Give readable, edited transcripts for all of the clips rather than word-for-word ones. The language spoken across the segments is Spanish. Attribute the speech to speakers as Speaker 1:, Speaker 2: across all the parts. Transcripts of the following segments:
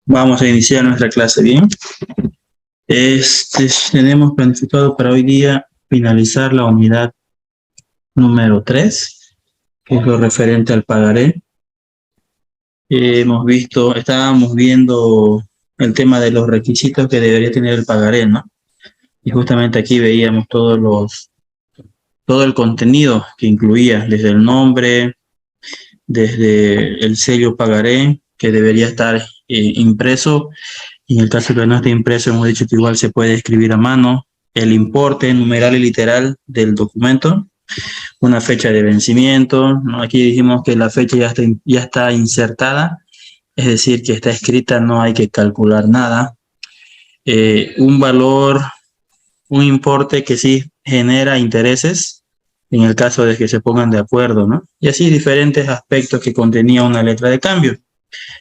Speaker 1: Vamos a iniciar nuestra clase, ¿bien? Tenemos planificado para hoy día finalizar la unidad número 3, que es lo referente al pagaré. Estábamos viendo el tema de los requisitos que debería tener el pagaré, ¿no? Y justamente aquí veíamos todo el contenido que incluía, desde el nombre, desde el sello pagaré, que debería estar impreso. Y en el caso de que no esté impreso, hemos dicho que igual se puede escribir a mano, el importe numeral y literal del documento, una fecha de vencimiento, ¿no? Aquí dijimos que la fecha ya está insertada, es decir, que está escrita, no hay que calcular nada. Un valor, un importe que sí genera intereses, en el caso de que se pongan de acuerdo, ¿no? Y así diferentes aspectos que contenía una letra de cambio.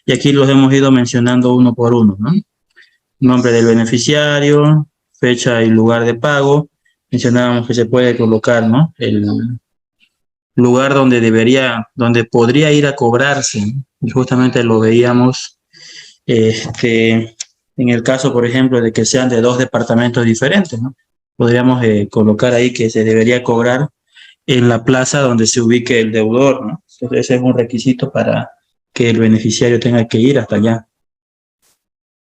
Speaker 1: Y aquí los hemos ido mencionando uno por uno, ¿no? Nombre del beneficiario, fecha y lugar de pago. Mencionábamos que se puede colocar, ¿no? El lugar donde podría ir a cobrarse, ¿no? Y justamente lo veíamos en el caso, por ejemplo, de que sean de dos departamentos diferentes, ¿no? Podríamos colocar ahí que se debería cobrar en la plaza donde se ubique el deudor, ¿no? Entonces ese es un requisito para que el beneficiario tenga que ir hasta allá.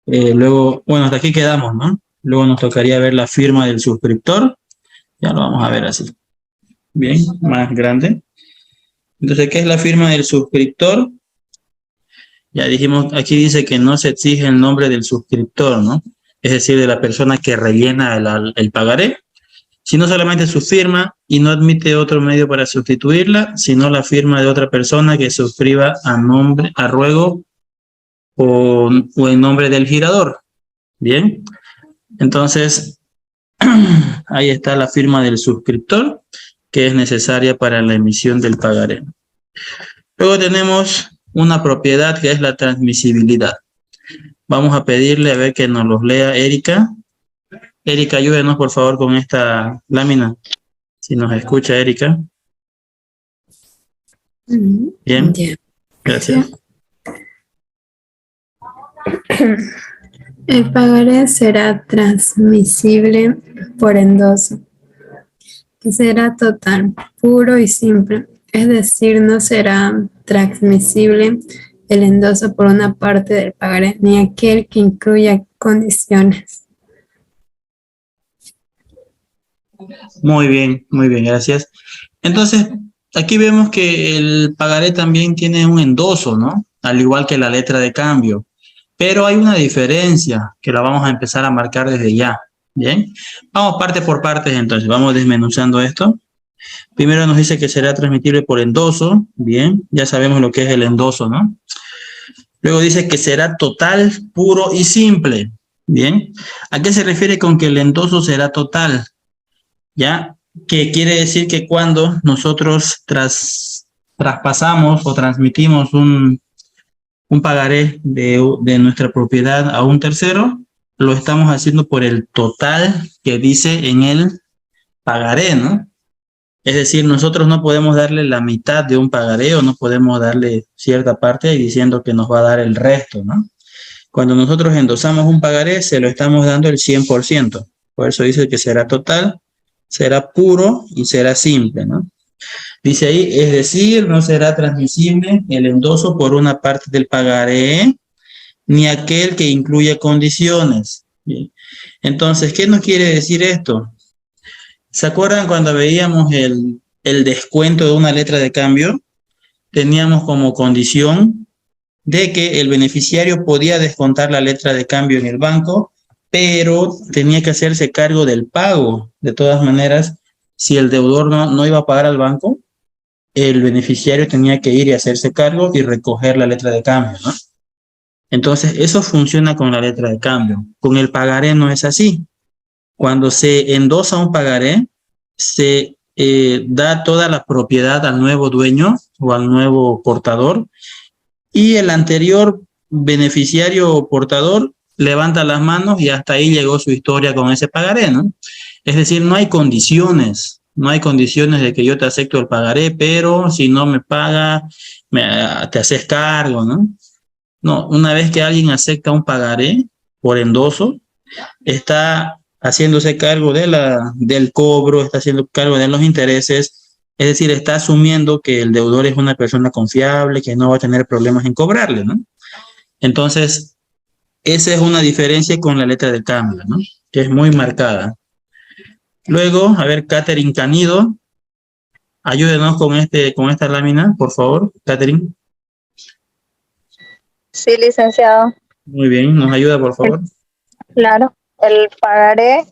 Speaker 1: Luego, bueno, hasta aquí quedamos, ¿no? Luego nos tocaría ver la firma del suscriptor. Ya lo vamos a ver así. Bien, más grande. Entonces, ¿qué es la firma del suscriptor? Ya dijimos, aquí dice que no se exige el nombre del suscriptor, ¿no? Es decir, de la persona que rellena el pagaré, sino solamente su firma y no admite otro medio para sustituirla, sino la firma de otra persona que suscriba a ruego o en nombre del girador. Bien, entonces ahí está la firma del suscriptor, que es necesaria para la emisión del pagaré. Luego tenemos una propiedad que es la transmisibilidad. Vamos a pedirle a ver que nos los lea Erika. Erika, ayúdenos por favor con esta lámina. Si nos escucha, Erika. Bien, gracias.
Speaker 2: El pagaré será transmisible por endoso, que será total, puro y simple. Es decir, no será transmisible el endoso por una parte del pagaré, ni aquel que incluya condiciones.
Speaker 1: Muy bien, gracias. Entonces, aquí vemos que el pagaré también tiene un endoso, ¿no? Al igual que la letra de cambio. Pero hay una diferencia que la vamos a empezar a marcar desde ya. Bien, vamos parte por partes entonces, vamos desmenuzando esto. Primero nos dice que será transmitible por endoso. Bien, ya sabemos lo que es el endoso, ¿no? Luego dice que será total, puro y simple. Bien, ¿a qué se refiere con que el endoso será total? ¿Ya? Que quiere decir que cuando nosotros traspasamos o transmitimos un pagaré de nuestra propiedad a un tercero, lo estamos haciendo por el total que dice en el pagaré, ¿no? Es decir, nosotros no podemos darle la mitad de un pagaré o no podemos darle cierta parte diciendo que nos va a dar el resto, ¿no? Cuando nosotros endosamos un pagaré, se lo estamos dando el 100%. Por eso dice que será total, será puro y será simple, ¿no? Dice ahí, es decir, no será transmisible el endoso por una parte del pagaré, ni aquel que incluya condiciones. Bien. Entonces, ¿qué nos quiere decir esto? ¿Se acuerdan cuando veíamos el descuento de una letra de cambio? Teníamos como condición de que el beneficiario podía descontar la letra de cambio en el banco, pero tenía que hacerse cargo del pago. De todas maneras, si el deudor no iba a pagar al banco, el beneficiario tenía que ir y hacerse cargo y recoger la letra de cambio, ¿no? Entonces, eso funciona con la letra de cambio. Con el pagaré no es así. Cuando se endosa un pagaré, se da toda la propiedad al nuevo dueño o al nuevo portador, y el anterior beneficiario o portador levanta las manos y hasta ahí llegó su historia con ese pagaré, ¿no? Es decir, no hay condiciones. No hay condiciones de que yo te acepto el pagaré, pero si no me paga, te haces cargo, ¿no? No, una vez que alguien acepta un pagaré por endoso, está haciéndose cargo del cobro, está haciendo cargo de los intereses, es decir, está asumiendo que el deudor es una persona confiable, que no va a tener problemas en cobrarle, ¿no? Entonces, esa es una diferencia con la letra de cambio, ¿no? Que es muy marcada. Luego, a ver, Catherine Canido, ayúdenos con esta lámina, por favor, Catherine.
Speaker 3: Sí, licenciado.
Speaker 1: Muy bien, ¿nos ayuda, por favor?
Speaker 3: Claro. El pagaré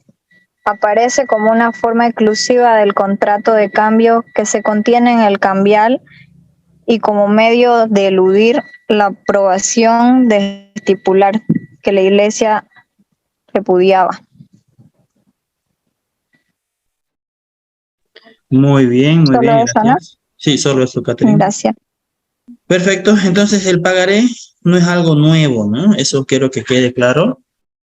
Speaker 3: aparece como una forma exclusiva del contrato de cambio que se contiene en el cambial y como medio de eludir la aprobación de estipular que la Iglesia repudiaba.
Speaker 1: Muy bien,
Speaker 3: Solo eso,
Speaker 1: gracias.
Speaker 3: ¿no?
Speaker 1: Sí, solo eso, Catherine.
Speaker 3: Gracias.
Speaker 1: Perfecto, entonces el pagaré no es algo nuevo, ¿no? Eso quiero que quede claro.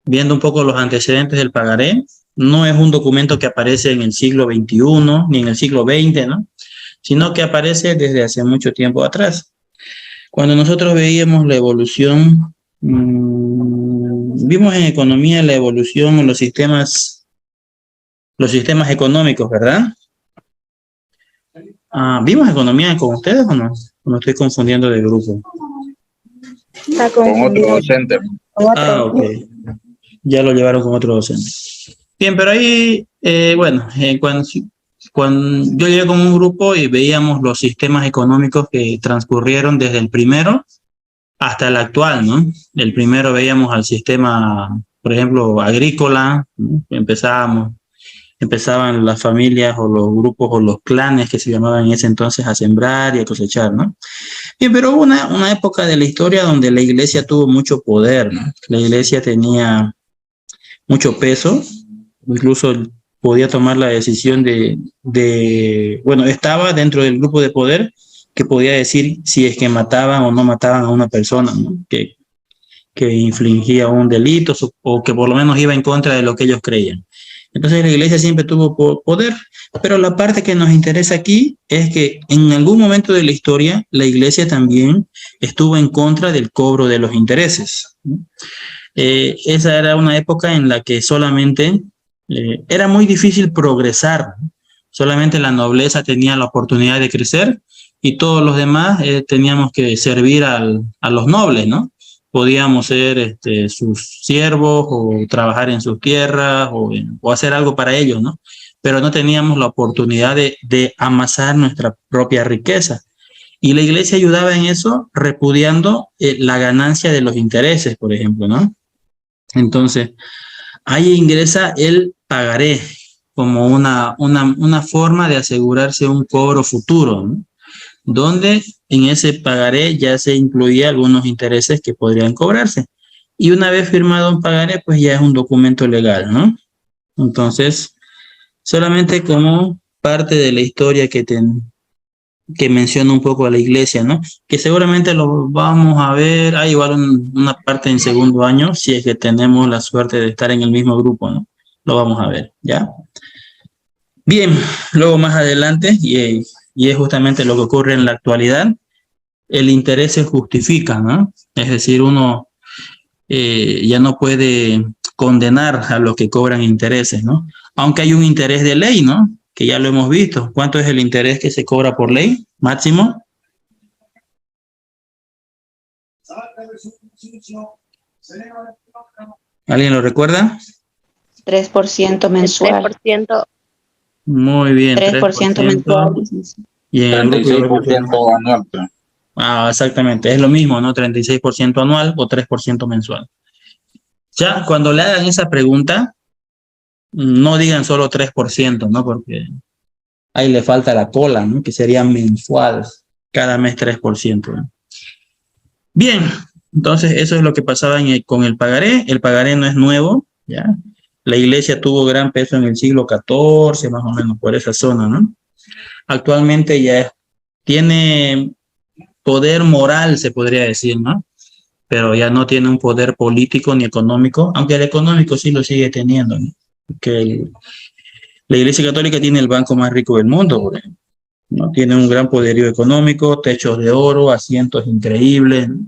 Speaker 1: Viendo un poco los antecedentes del pagaré, no es un documento que aparece en el siglo XXI ni en el siglo XX, ¿no? Sino que aparece desde hace mucho tiempo atrás. Cuando nosotros veíamos la evolución, vimos en economía la evolución en los sistemas económicos, ¿verdad? ¿Vimos economía con ustedes o no? ¿O me estoy confundiendo de grupo?
Speaker 3: Está
Speaker 4: Con otro
Speaker 3: confundido.
Speaker 4: docente.
Speaker 1: Ok. Ya lo llevaron con otro docente. Bien, pero ahí, bueno, cuando yo llegué con un grupo y veíamos los sistemas económicos que transcurrieron desde el primero hasta el actual, ¿no? El primero veíamos al sistema, por ejemplo, agrícola, ¿no? Empezaban las familias o los grupos o los clanes que se llamaban en ese entonces a sembrar y a cosechar, ¿no? Bien, pero hubo una época de la historia donde la iglesia tuvo mucho poder, ¿no? La iglesia tenía mucho peso, incluso podía tomar la decisión bueno, estaba dentro del grupo de poder que podía decir si es que mataban o no mataban a una persona, ¿no? que infligía un delito o que por lo menos iba en contra de lo que ellos creían. Entonces la iglesia siempre tuvo poder, pero la parte que nos interesa aquí es que en algún momento de la historia la iglesia también estuvo en contra del cobro de los intereses, ¿no? Esa era una época en la que solamente era muy difícil progresar, ¿no? Solamente la nobleza tenía la oportunidad de crecer y todos los demás teníamos que servir a los nobles, ¿no? Podíamos ser sus siervos o trabajar en sus tierras o hacer algo para ellos, ¿no? Pero no teníamos la oportunidad de amasar nuestra propia riqueza. Y la iglesia ayudaba en eso repudiando la ganancia de los intereses, por ejemplo, ¿no? Entonces, ahí ingresa el pagaré como una forma de asegurarse un cobro futuro, ¿no? Donde en ese pagaré ya se incluía algunos intereses que podrían cobrarse. Y una vez firmado un pagaré, pues ya es un documento legal, ¿no? Entonces, solamente como parte de la historia que menciona un poco a la iglesia, ¿no? Que seguramente lo vamos a ver, hay igual una parte en segundo año, si es que tenemos la suerte de estar en el mismo grupo, ¿no? Lo vamos a ver, ¿ya? Bien, luego más adelante, y es justamente lo que ocurre en la actualidad, el interés se justifica, ¿no? Es decir, uno ya no puede condenar a los que cobran intereses, ¿no? Aunque hay un interés de ley, ¿no? Que ya lo hemos visto. ¿Cuánto es el interés que se cobra por ley máximo? ¿Alguien lo recuerda?
Speaker 5: 3% mensual.
Speaker 3: 3%.
Speaker 1: Muy bien,
Speaker 5: 3% mensual.
Speaker 1: Y en el grupo
Speaker 4: 36% anual.
Speaker 1: exactamente, es lo mismo, ¿no? 36% anual o 3% mensual. Ya, cuando le hagan esa pregunta, no digan solo 3%, ¿no? Porque ahí le falta la cola, ¿no? Que sería mensual, cada mes 3%, ¿no? Bien, entonces eso es lo que pasaba con el pagaré. El pagaré no es nuevo, ¿ya? La iglesia tuvo gran peso en el siglo XIV, más o menos por esa zona, ¿no? Actualmente ya tiene poder moral, se podría decir, ¿no? Pero ya no tiene un poder político ni económico, aunque el económico sí lo sigue teniendo, ¿no? Porque la Iglesia Católica tiene el banco más rico del mundo, por ejemplo, ¿no? Tiene un gran poderío económico, techos de oro, asientos increíbles, ¿no?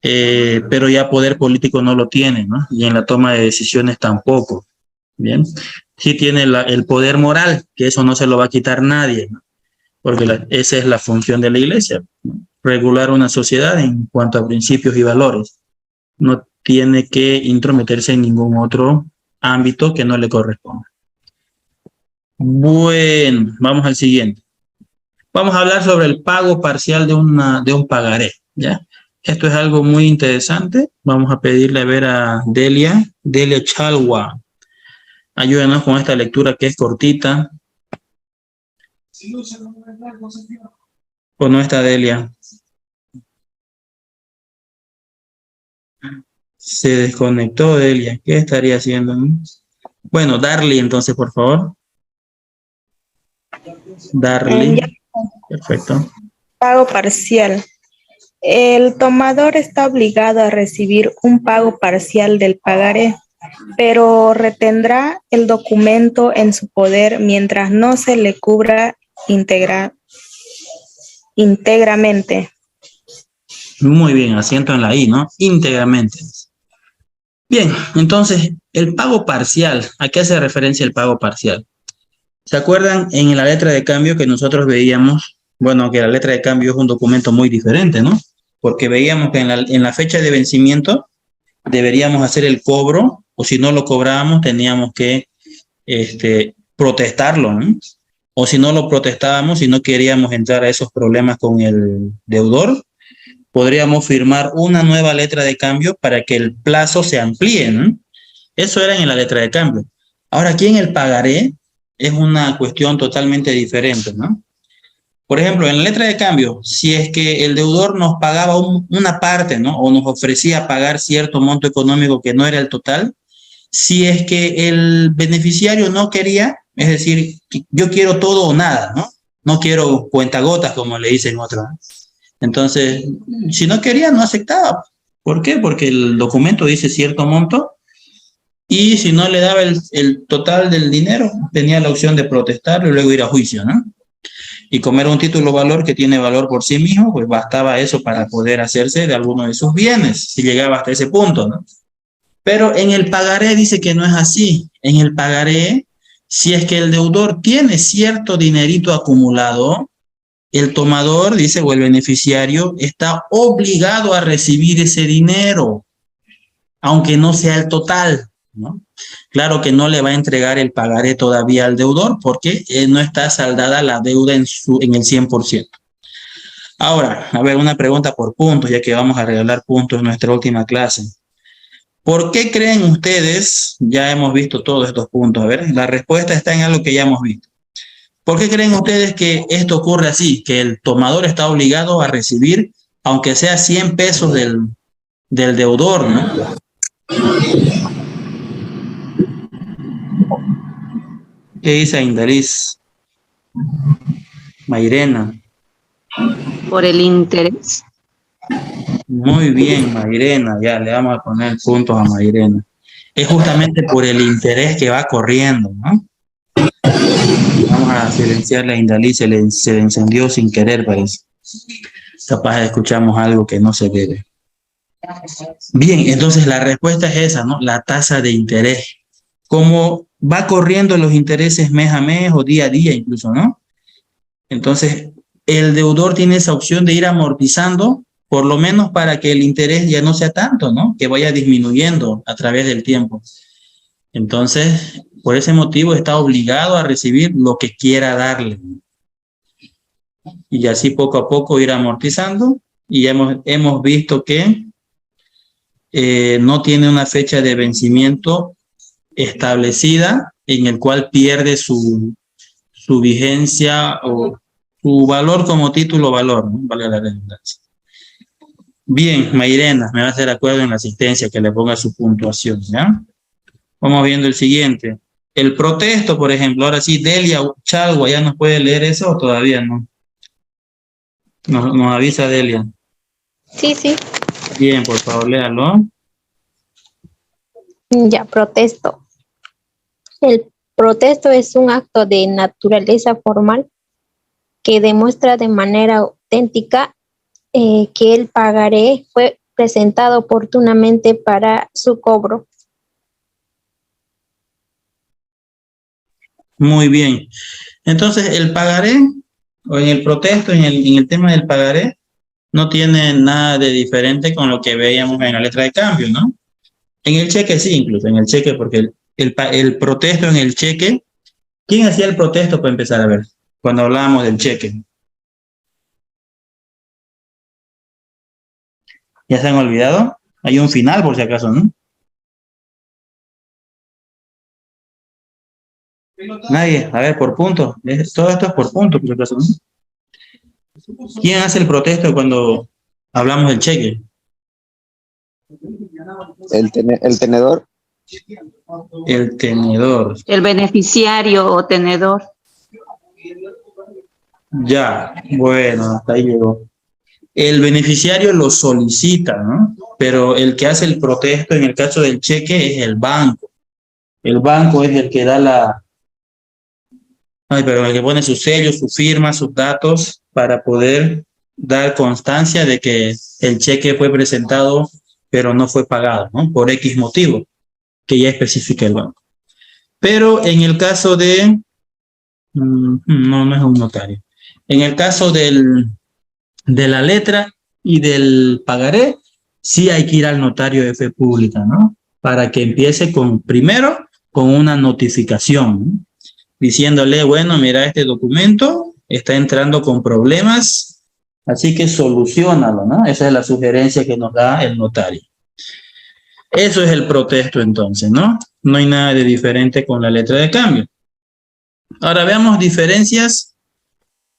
Speaker 1: pero ya poder político no lo tiene, ¿no? Y en la toma de decisiones tampoco. Bien, sí tiene el poder moral, que eso no se lo va a quitar nadie, ¿no? Porque esa es la función de la iglesia, ¿no? Regular una sociedad en cuanto a principios y valores. No tiene que intrometerse en ningún otro ámbito que no le corresponda. Bueno, vamos al siguiente. Vamos a hablar sobre el pago parcial de un pagaré, ¿ya? Esto es algo muy interesante. Vamos a pedirle a ver a Delia Chalwa. Ayúdanos con esta lectura que es cortita. ¿O no está Delia? Se desconectó Delia. ¿Qué estaría haciendo? Bueno, Darly, entonces, por favor. Darly. Perfecto.
Speaker 4: Pago parcial. El tomador está obligado a recibir un pago parcial del pagaré, pero retendrá el documento en su poder mientras no se le cubra íntegramente.
Speaker 1: Muy bien, asiento en la I, ¿no? Íntegramente. Bien, entonces, el pago parcial, ¿a qué hace referencia el pago parcial? ¿Se acuerdan en la letra de cambio que nosotros veíamos? Bueno, que la letra de cambio es un documento muy diferente, ¿no? Porque veíamos que en la fecha de vencimiento deberíamos hacer el cobro, o si no lo cobrábamos teníamos que protestarlo, ¿no? O si no lo protestábamos y no queríamos entrar a esos problemas con el deudor, podríamos firmar una nueva letra de cambio para que el plazo se amplíe, ¿no? Eso era en la letra de cambio. Ahora, aquí en el pagaré es una cuestión totalmente diferente, ¿no? Por ejemplo, en la letra de cambio, si es que el deudor nos pagaba una parte, ¿no? O nos ofrecía pagar cierto monto económico que no era el total, si es que el beneficiario no quería, es decir, yo quiero todo o nada, ¿no? No quiero cuentagotas, como le dicen otros. Entonces, si no quería, no aceptaba. ¿Por qué? Porque el documento dice cierto monto y si no le daba el total del dinero, tenía la opción de protestarlo y luego ir a juicio, ¿no? Y como era un título valor que tiene valor por sí mismo, pues bastaba eso para poder hacerse de alguno de sus bienes, si llegaba hasta ese punto, ¿no? Pero en el pagaré dice que no es así. En el pagaré, si es que el deudor tiene cierto dinerito acumulado, el tomador, dice, o el beneficiario, está obligado a recibir ese dinero, aunque no sea el total, ¿no? Claro que no le va a entregar el pagaré todavía al deudor porque no está saldada la deuda en el 100%. Ahora, a ver, una pregunta por puntos, ya que vamos a regalar puntos en nuestra última clase. ¿Por qué creen ustedes, ya hemos visto todos estos puntos, a ver, la respuesta está en algo que ya hemos visto. ¿Por qué creen ustedes que esto ocurre así? Que el tomador está obligado a recibir, aunque sea 100 pesos del deudor, ¿no? ¿Qué dice Indaliz? Mayrena.
Speaker 5: Por el interés.
Speaker 1: Muy bien, Mayrena, ya le vamos a poner puntos a Mayrena. Es justamente por el interés que va corriendo, ¿no? Vamos a silenciarle a Indaliz, se le encendió sin querer, parece. Capaz escuchamos algo que no se debe. Bien, entonces la respuesta es esa, ¿no? La tasa de interés. Como va corriendo los intereses mes a mes o día a día incluso, ¿no? Entonces, el deudor tiene esa opción de ir amortizando, por lo menos para que el interés ya no sea tanto, ¿no? Que vaya disminuyendo a través del tiempo. Entonces, por ese motivo está obligado a recibir lo que quiera darle. Y así poco a poco ir amortizando. Y hemos visto que no tiene una fecha de vencimiento establecida en el cual pierde su vigencia o su valor como título valor, ¿no? Vale la redundancia. Bien, Mayrena, me va a hacer acuerdo en la asistencia que le ponga su puntuación, ¿ya? Vamos viendo el siguiente. El protesto, por ejemplo, ahora sí, Delia Chalwa, ¿ya nos puede leer eso o todavía no? Nos avisa Delia.
Speaker 6: Sí, sí.
Speaker 1: Bien, por favor, léalo.
Speaker 6: Ya, protesto. El protesto es un acto de naturaleza formal que demuestra de manera auténtica que el pagaré fue presentado oportunamente para su cobro.
Speaker 1: Muy bien. Entonces, el pagaré, o en el protesto, en el tema del pagaré, no tiene nada de diferente con lo que veíamos en la letra de cambio, ¿no? En el cheque sí, incluso, en el cheque, porque el protesto en el cheque, ¿quién hacía el protesto para empezar a ver? Cuando hablábamos del cheque. ¿Ya se han olvidado? Hay un final, por si acaso, ¿no? Nadie. A ver, por punto. Todo esto es por punto, por si acaso, ¿no? ¿Quién hace el protesto cuando hablamos del cheque?
Speaker 7: El tenedor.
Speaker 1: El tenedor.
Speaker 5: El beneficiario o tenedor.
Speaker 1: Ya, bueno, hasta ahí llegó. El beneficiario lo solicita, ¿no? Pero el que hace el protesto en el caso del cheque es el banco. El banco es el que da el que pone su sello, su firma, sus datos para poder dar constancia de que el cheque fue presentado, pero no fue pagado, ¿no? Por X motivo que ya especifica el banco. Pero en el caso de... no es un notario. En el caso de la letra y del pagaré, sí hay que ir al notario de fe pública, ¿no? Para que empiece primero con una notificación, ¿no? Diciéndole, bueno, mira, este documento está entrando con problemas, así que soluciónalo, ¿no? Esa es la sugerencia que nos da el notario. Eso es el protesto entonces, ¿no? No hay nada de diferente con la letra de cambio. Ahora veamos diferencias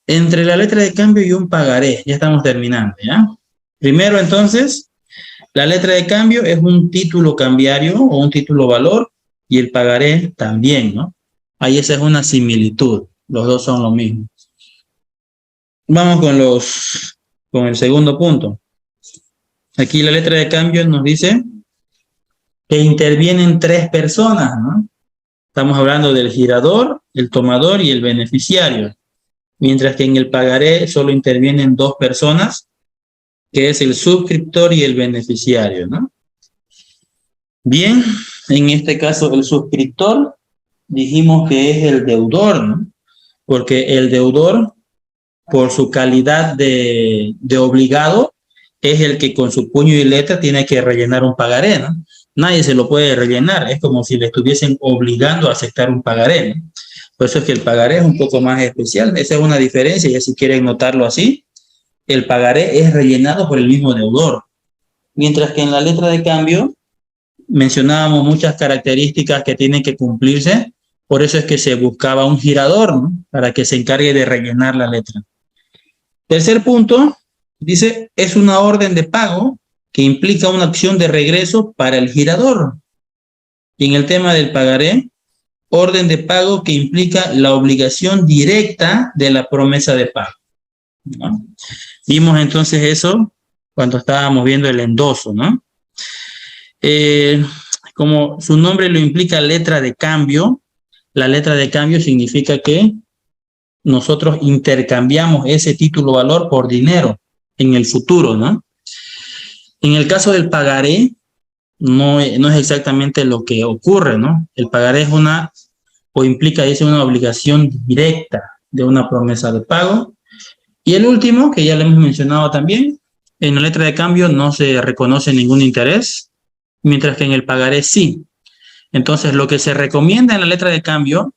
Speaker 1: entre la letra de cambio y un pagaré. Ya estamos terminando, ¿ya? Primero entonces, la letra de cambio es un título cambiario o un título valor y el pagaré también, ¿no? Ahí esa es una similitud. Los dos son lo mismo. Vamos con el segundo punto. Aquí la letra de cambio nos dice que intervienen 3 personas, ¿no? Estamos hablando del girador, el tomador y el beneficiario. Mientras que en el pagaré solo intervienen 2 personas, que es el suscriptor y el beneficiario, ¿no? Bien, en este caso el suscriptor dijimos que es el deudor, ¿no? Porque el deudor, por su calidad de obligado, es el que con su puño y letra tiene que rellenar un pagaré, ¿no? Nadie se lo puede rellenar, es como si le estuviesen obligando a aceptar un pagaré, ¿no? Por eso es que el pagaré es un poco más especial. Esa es una diferencia, ya si quieren notarlo así, el pagaré es rellenado por el mismo deudor. Mientras que en la letra de cambio mencionábamos muchas características que tienen que cumplirse, por eso es que se buscaba un girador, ¿no? Para que se encargue de rellenar la letra. Tercer punto, dice, es una orden de pago que implica una acción de regreso para el girador. Y en el tema del pagaré, orden de pago que implica la obligación directa de la promesa de pago, ¿no? Vimos entonces eso cuando estábamos viendo el endoso, ¿no? Como su nombre lo implica, letra de cambio, la letra de cambio significa que nosotros intercambiamos ese título valor por dinero en el futuro, ¿no? En el caso del pagaré, no es exactamente lo que ocurre, ¿no? El pagaré es implica una obligación directa de una promesa de pago. Y el último, que ya lo hemos mencionado también, en la letra de cambio no se reconoce ningún interés, mientras que en el pagaré sí. Entonces, lo que se recomienda en la letra de cambio,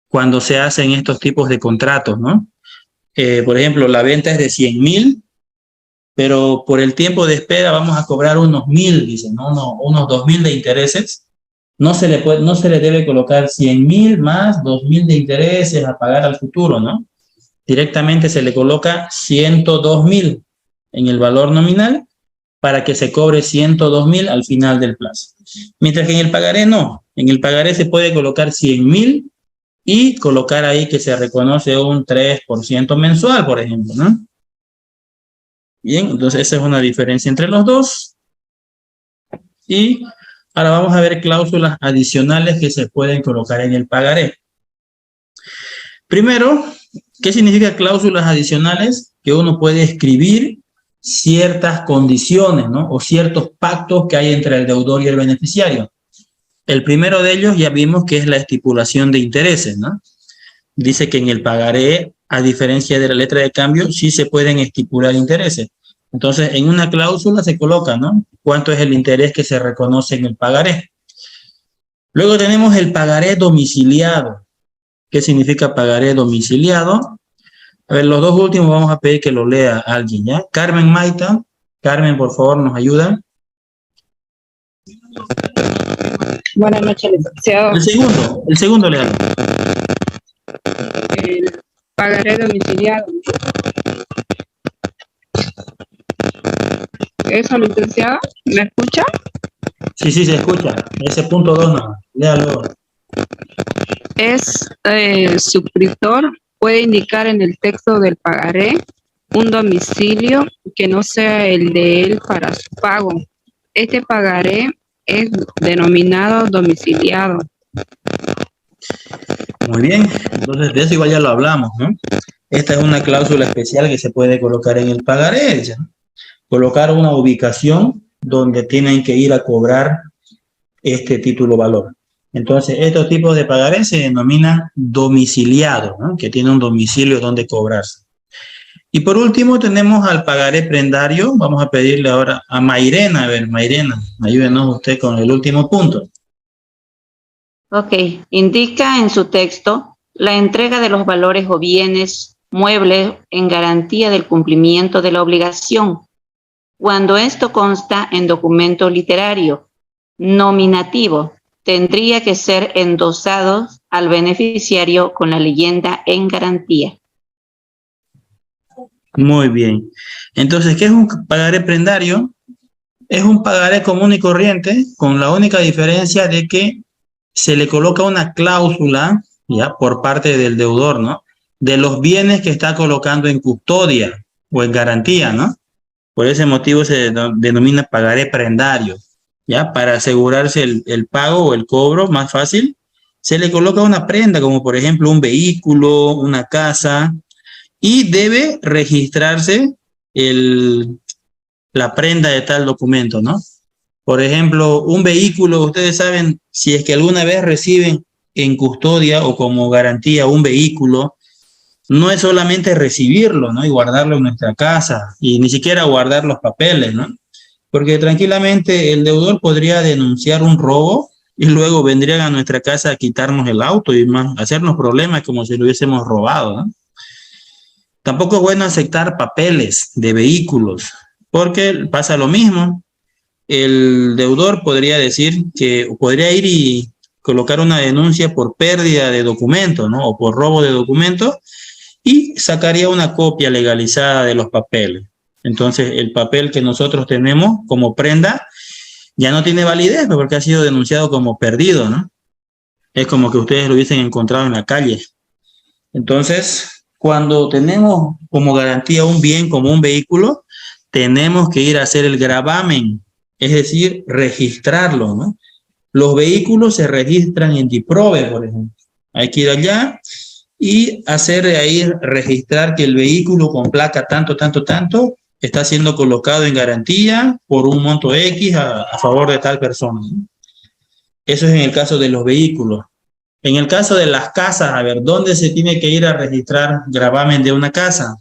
Speaker 1: cuando se hacen estos tipos de contratos, ¿no? Por ejemplo, la venta es de 100,000, pero por el tiempo de espera vamos a cobrar unos 1,000, dicen, ¿no? Unos 2,000 de intereses. No se le debe colocar 100,000 más 2,000 de intereses a pagar al futuro, ¿no? Directamente se le coloca 102,000 en el valor nominal para que se cobre 102,000 al final del plazo. Mientras que en el pagaré no. En el pagaré se puede colocar 100,000 y colocar ahí que se reconoce un 3% mensual, por ejemplo, ¿no? Bien, entonces esa es una diferencia entre los dos. Y ahora vamos a ver cláusulas adicionales que se pueden colocar en el pagaré. Primero, ¿qué significa cláusulas adicionales? Que uno puede escribir ciertas condiciones, ¿no? O ciertos pactos que hay entre el deudor y el beneficiario. El primero de ellos ya vimos que es la estipulación de intereses, ¿no? Dice que en el pagaré, a diferencia de la letra de cambio, sí se pueden estipular intereses. Entonces, en una cláusula se coloca, ¿no? ¿Cuánto es el interés que se reconoce en el pagaré? Luego tenemos el pagaré domiciliado. ¿Qué significa pagaré domiciliado? A ver, los dos últimos vamos a pedir que lo lea alguien, ¿ya? Carmen Maita. Carmen, por favor, nos ayuda.
Speaker 8: Buenas noches, licenciado.
Speaker 1: El segundo lea.
Speaker 8: El pagaré domiciliado. ¿Eso, licenciado? ¿Me escucha?
Speaker 1: Sí, se escucha. Ese punto 2 no. Léalo.
Speaker 8: Es suscriptor puede indicar en el texto del pagaré un domicilio que no sea el de él para su pago. Este pagaré es denominado domiciliado.
Speaker 1: Muy bien. Entonces, de eso igual ya lo hablamos, ¿no? Esta es una cláusula especial que se puede colocar en el pagaré, ¿ya? Colocar una ubicación donde tienen que ir a cobrar este título valor. Entonces, estos tipos de pagarés se denominan domiciliados, ¿no? Que tiene un domicilio donde cobrarse. Y por último tenemos al pagaré prendario. Vamos a pedirle ahora a Mairena. A ver, Mairena, ayúdenos usted con el último punto.
Speaker 5: Ok, indica en su texto la entrega de los valores o bienes muebles en garantía del cumplimiento de la obligación, cuando esto consta en documento literario, nominativo, tendría que ser endosado al beneficiario con la leyenda en garantía.
Speaker 1: Muy bien. Entonces, ¿qué es un pagaré prendario? Es un pagaré común y corriente, con la única diferencia de que se le coloca una cláusula, ya, por parte del deudor, ¿no? De los bienes que está colocando en custodia o en garantía, ¿no? Por ese motivo se denomina pagaré prendario, ¿ya? Para asegurarse el pago o el cobro más fácil, se le coloca una prenda, como por ejemplo un vehículo, una casa, y debe registrarse la prenda de tal documento, ¿no? Por ejemplo, un vehículo, ustedes saben, si es que alguna vez reciben en custodia o como garantía un vehículo, no es solamente recibirlo, ¿no? Y guardarlo en nuestra casa, y ni siquiera guardar los papeles, ¿no? Porque tranquilamente el deudor podría denunciar un robo y luego vendrían a nuestra casa a quitarnos el auto y más, hacernos problemas como si lo hubiésemos robado, ¿no? Tampoco es bueno aceptar papeles de vehículos, porque pasa lo mismo. El deudor podría decir que podría ir y colocar una denuncia por pérdida de documento, ¿no? O por robo de documento, y sacaría una copia legalizada de los papeles. Entonces, el papel que nosotros tenemos como prenda ya no tiene validez porque ha sido denunciado como perdido, ¿no? Es como que ustedes lo hubiesen encontrado en la calle. Entonces, cuando tenemos como garantía un bien como un vehículo, tenemos que ir a hacer el gravamen, es decir, registrarlo, ¿no? Los vehículos se registran en DIPROVE, por ejemplo. Hay que ir allá y hacer ahí, registrar que el vehículo con placa tanto, está siendo colocado en garantía por un monto X a favor de tal persona, ¿no? Eso es en el caso de los vehículos. En el caso de las casas, a ver, ¿dónde se tiene que ir a registrar gravamen de una casa?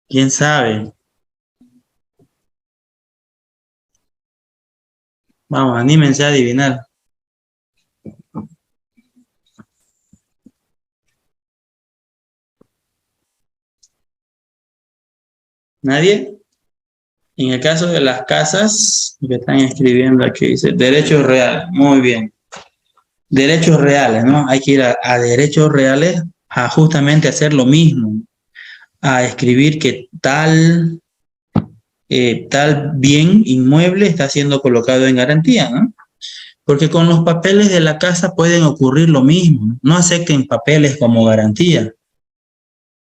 Speaker 1: ¿Quién sabe? Vamos, anímense a adivinar. ¿Nadie? En el caso de las casas, que están escribiendo aquí, dice derechos reales. Muy bien. Derechos reales, ¿no? Hay que ir a derechos reales a justamente hacer lo mismo, a escribir que tal bien inmueble está siendo colocado en garantía, ¿no? Porque con los papeles de la casa pueden ocurrir lo mismo. No acepten papeles como garantía.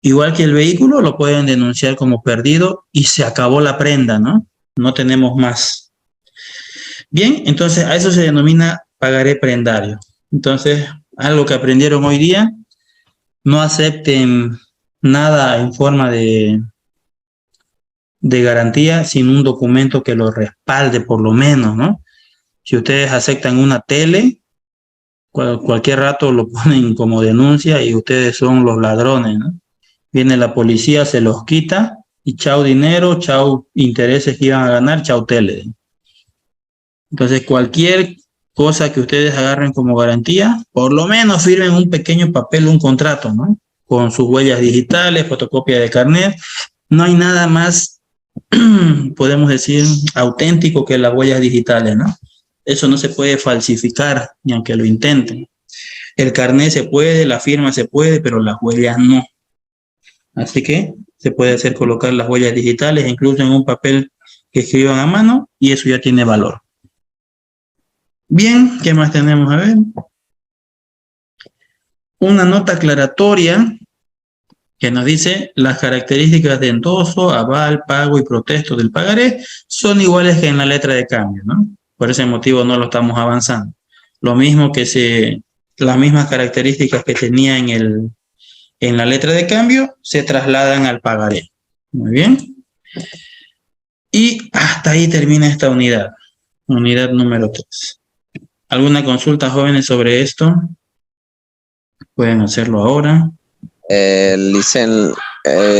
Speaker 1: Igual que el vehículo, lo pueden denunciar como perdido y se acabó la prenda, ¿no? No tenemos más. Bien, entonces a eso se denomina pagaré prendario. Entonces, algo que aprendieron hoy día, no acepten nada en forma de garantía sin un documento que lo respalde por lo menos, ¿no? Si ustedes aceptan una tele, cualquier rato lo ponen como denuncia y ustedes son los ladrones, ¿no? Viene la policía, se los quita y chao dinero, chao intereses que iban a ganar, chao tele. Entonces cualquier cosa que ustedes agarren como garantía, por lo menos firmen un pequeño papel, un contrato, ¿no? Con sus huellas digitales, fotocopia de carnet. No hay nada más, podemos decir, auténtico que las huellas digitales, ¿no? Eso no se puede falsificar, ni aunque lo intenten. El carnet se puede, la firma se puede, pero las huellas no. Así que se puede hacer colocar las huellas digitales, incluso en un papel que escriban a mano, y eso ya tiene valor. Bien, ¿qué más tenemos? A ver. Una nota aclaratoria que nos dice las características de endoso, aval, pago y protesto del pagaré son iguales que en la letra de cambio, ¿no? Por ese motivo no lo estamos avanzando. Lo mismo que las mismas características que tenía en la letra de cambio se trasladan al pagaré. Muy bien. Y hasta ahí termina esta unidad. Unidad número 3. ¿Alguna consulta, jóvenes, sobre esto? Pueden hacerlo ahora.
Speaker 7: Licen,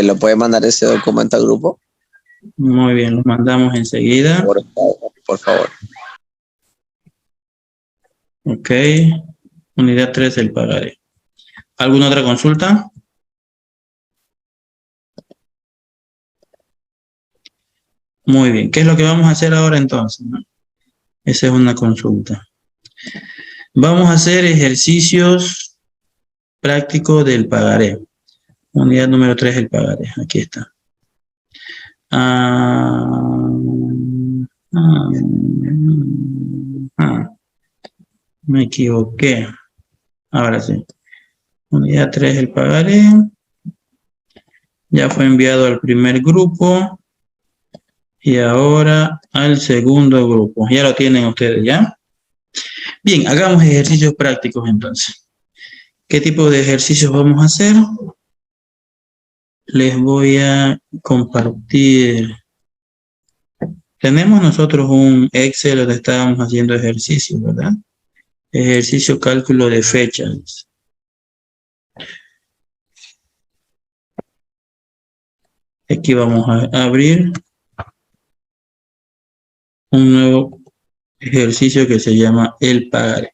Speaker 7: ¿lo puede mandar ese documento al grupo?
Speaker 1: Muy bien, lo mandamos enseguida.
Speaker 7: Por favor.
Speaker 1: Ok. Unidad 3 del pagaré. ¿Alguna otra consulta? Muy bien. ¿Qué es lo que vamos a hacer ahora entonces? Esa es una consulta. Vamos a hacer ejercicios prácticos del pagaré. Unidad número 3 del pagaré. Aquí está. Me equivoqué. Ahora sí. Unidad 3 del pagaré. Ya fue enviado al primer grupo. Y ahora al segundo grupo. Ya lo tienen ustedes, ¿ya? Bien, hagamos ejercicios prácticos entonces. ¿Qué tipo de ejercicios vamos a hacer? Les voy a compartir. Tenemos nosotros un Excel donde estábamos haciendo ejercicios, ¿verdad? Ejercicio cálculo de fechas. Aquí vamos a abrir un nuevo ejercicio que se llama el pagaré.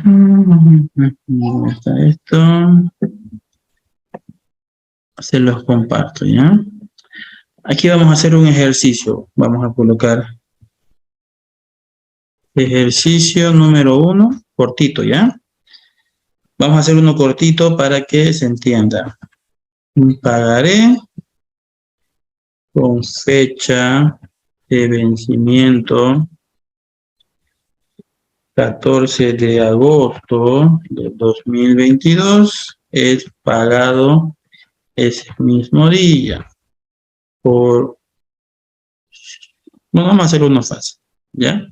Speaker 1: ¿Dónde está esto? Se los comparto, ¿ya? Aquí vamos a hacer un ejercicio. Vamos a colocar ejercicio número 1, cortito, ¿ya? Vamos a hacer uno cortito para que se entienda. Un pagaré con fecha de vencimiento 14 de agosto de 2022 es pagado ese mismo día por... Bueno, vamos a hacer uno fácil, ¿ya?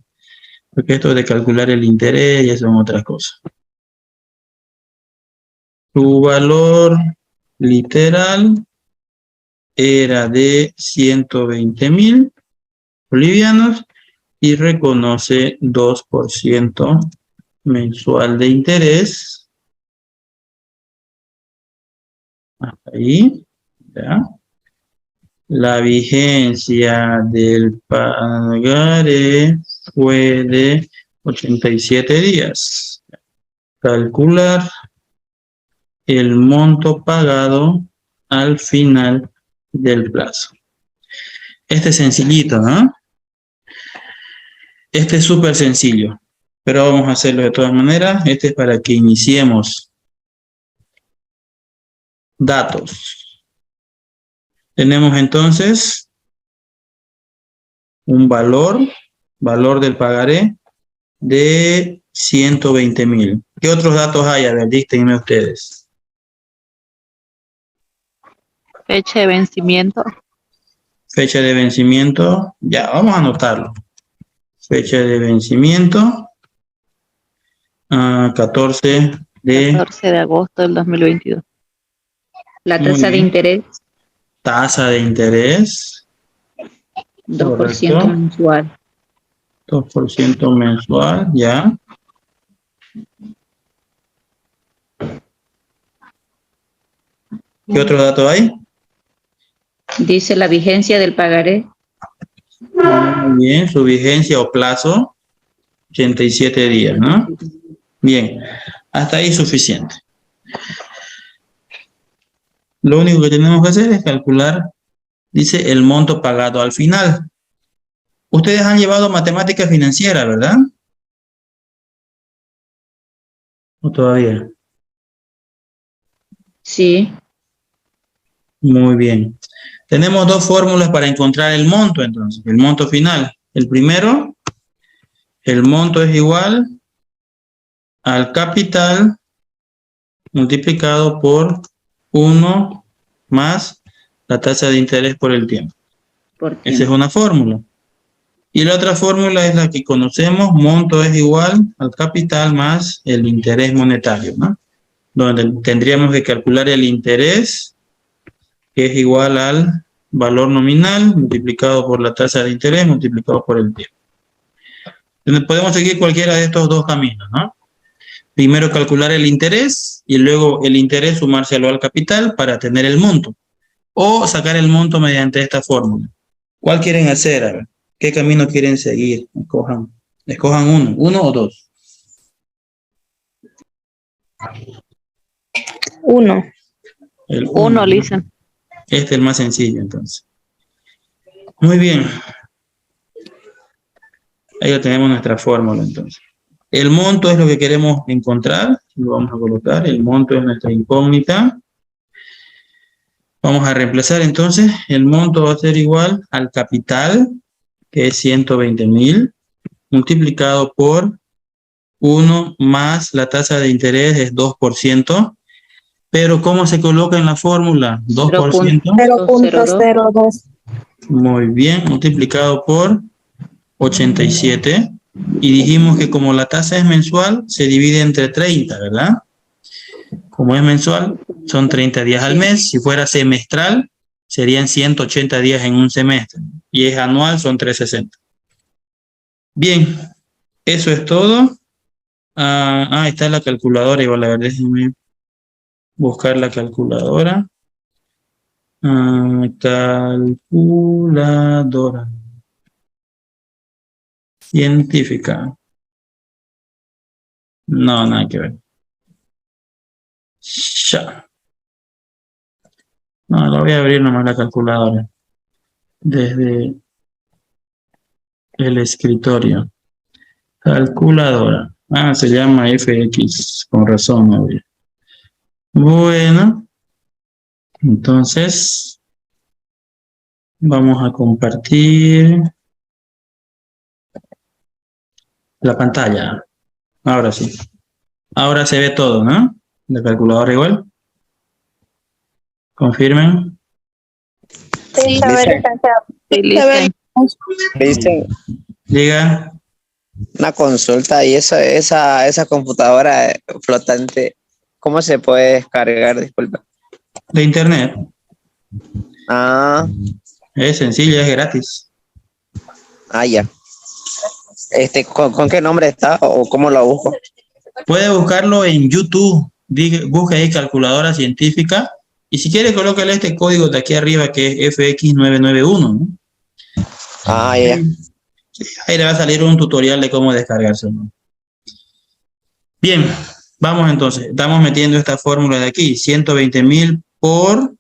Speaker 1: Porque esto de calcular el interés ya son otras cosas. Su valor literal era de 120.000 bolivianos y reconoce 2% mensual de interés. Hasta ahí, ¿ya? La vigencia del pagaré fue de 87 días. Calcular el monto pagado al final del plazo. Este es sencillito, ¿no? Este es súper sencillo, pero vamos a hacerlo de todas maneras. Este es para que iniciemos. Datos. Tenemos entonces un valor del pagaré de 120.000. ¿Qué otros datos hay? A ver, díctenme ustedes.
Speaker 9: Fecha de vencimiento.
Speaker 1: Fecha de vencimiento, ya, vamos a anotarlo. Fecha de vencimiento, 14 de
Speaker 9: 14 de agosto del 2022.
Speaker 5: La
Speaker 1: Muy
Speaker 5: tasa de
Speaker 1: bien.
Speaker 5: interés,
Speaker 1: tasa de interés,
Speaker 5: 2%
Speaker 1: correcto,
Speaker 5: mensual.
Speaker 1: 2% mensual, ya. ¿Qué otro dato hay?
Speaker 5: Dice la vigencia del pagaré,
Speaker 1: Muy bien, su vigencia o plazo, 87 días, ¿no? Bien, hasta ahí suficiente. Lo único que tenemos que hacer es calcular, dice, el monto pagado al final. Ustedes han llevado matemática financiera, ¿verdad? ¿O todavía?
Speaker 5: sí,
Speaker 1: Muy bien. Tenemos dos fórmulas para encontrar el monto, entonces, el monto final. El primero, el monto es igual al capital multiplicado por 1 más la tasa de interés por el tiempo.
Speaker 5: por
Speaker 1: Esa es
Speaker 5: tiempo.
Speaker 1: una fórmula. Y la otra fórmula es la que conocemos, monto es igual al capital más el interés monetario, ¿no? Donde tendríamos que calcular el interés, que es igual al valor nominal multiplicado por la tasa de interés multiplicado por el tiempo. Entonces podemos seguir cualquiera de estos dos caminos, ¿no? Primero calcular el interés y luego el interés sumárselo al capital para tener el monto. O sacar el monto mediante esta fórmula. ¿Cuál quieren hacer? A ver, ¿qué camino quieren seguir? Escojan uno o dos.
Speaker 4: Uno.
Speaker 1: El
Speaker 9: Uno, Lisa.
Speaker 1: Este es el más sencillo, entonces. Muy bien. Ahí ya tenemos nuestra fórmula, entonces. El monto es lo que queremos encontrar. Lo vamos a colocar. El monto es nuestra incógnita. Vamos a reemplazar, entonces. El monto va a ser igual al capital, que es 120,000, multiplicado por 1 más la tasa de interés es 2%. Pero ¿cómo se coloca en la fórmula? 2%.
Speaker 4: 0.02.
Speaker 1: Muy bien, multiplicado por 87. Y dijimos que como la tasa es mensual, se divide entre 30, ¿verdad? Como es mensual, son 30 días al mes. Si fuera semestral, serían 180 días en un semestre. Y es anual, son 360. Bien, eso es todo. Ahí está la calculadora. Igual, la verdad, déjenme buscar la calculadora. Calculadora científica. No, nada que ver. Ya. No, la voy a abrir nomás la calculadora. Desde el escritorio. Calculadora. Se llama FX. Con razón, no había. Bueno. Entonces, vamos a compartir la pantalla. Ahora sí. Ahora se ve todo, ¿no? La calculadora igual. ¿Confirmen?
Speaker 3: Sí, se ve, licenciado.
Speaker 9: Sí, Lisa.
Speaker 7: Dicen
Speaker 1: Diga.
Speaker 7: una consulta y esa computadora flotante, ¿cómo se puede descargar? Disculpa.
Speaker 1: De internet.
Speaker 7: Ah,
Speaker 1: Es sencillo, es gratis.
Speaker 7: ya. ¿Con qué nombre está o cómo lo busco?
Speaker 1: Puede buscarlo en YouTube. Busque ahí calculadora científica. Y si quiere, colóquele este código de aquí arriba que es FX991, ¿no?
Speaker 7: Ya.
Speaker 1: Ahí le va a salir un tutorial de cómo descargarse, ¿no? Bien, vamos entonces. Estamos metiendo esta fórmula de aquí. 120,000 por,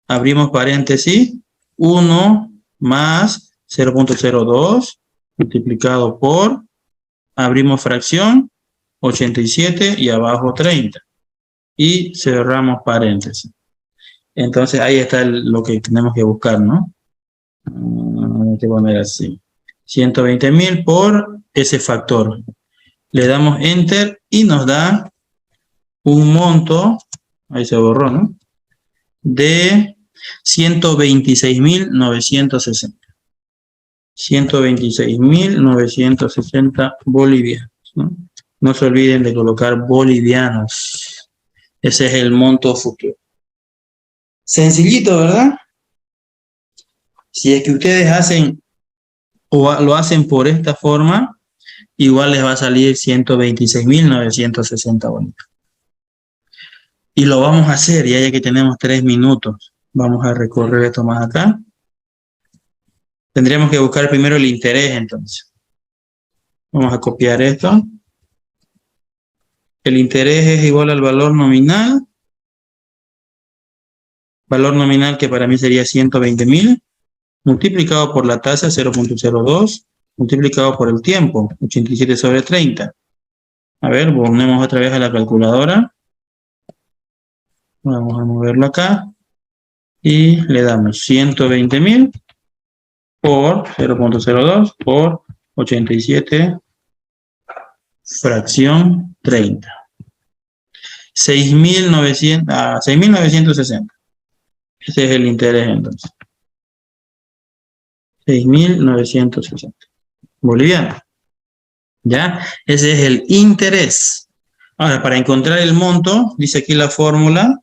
Speaker 1: abrimos paréntesis, 1 más 0.02 multiplicado por, abrimos fracción, 87 y abajo 30. Y cerramos paréntesis. Entonces ahí está lo que tenemos que buscar, ¿no? Hay que poner así. 120,000 por ese factor. Le damos Enter y nos da un monto, ahí se borró, ¿no? De 126,960. 126,960 bolivianos, ¿no? No se olviden de colocar bolivianos. Ese es el monto futuro. Sencillito, ¿verdad? Si es que ustedes hacen o lo hacen por esta forma, igual les va a salir 126.960 bolivianos. Y lo vamos a hacer, ya que tenemos 3 minutos. Vamos a recorrer esto más acá. Tendríamos que buscar primero el interés, entonces. Vamos a copiar esto. El interés es igual al valor nominal. Valor nominal que para mí sería 120.000, multiplicado por la tasa 0.02, multiplicado por el tiempo, 87 sobre 30. A ver, ponemos otra vez a la calculadora. Vamos a moverlo acá. Y le damos 120.000 por 0.02 por 87 fracción 30. 6.960. Ese es el interés entonces. 6.960 bolivianos. ¿Ya? Ese es el interés. Ahora, para encontrar el monto, dice aquí la fórmula,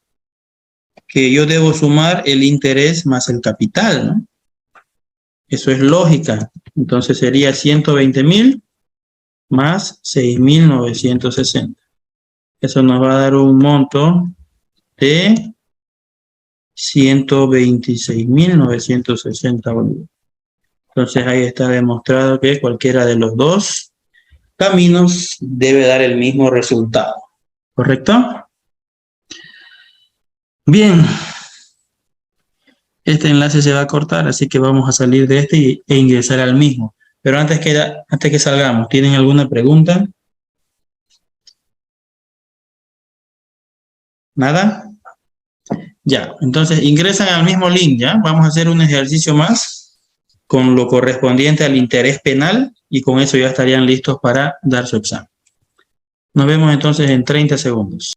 Speaker 1: que yo debo sumar el interés más el capital, ¿no? Eso es lógica. Entonces sería 120.000 más 6.960. Eso nos va a dar un monto de 126.960 bolivianos. Entonces ahí está demostrado que cualquiera de los dos caminos debe dar el mismo resultado. ¿Correcto? Bien. Este enlace se va a cortar, así que vamos a salir de este e ingresar al mismo. Pero antes que salgamos, ¿tienen alguna pregunta? ¿Nada? Ya, entonces ingresan al mismo link, ¿ya? Vamos a hacer un ejercicio más con lo correspondiente al interés penal y con eso ya estarían listos para dar su examen. Nos vemos entonces en 30 segundos.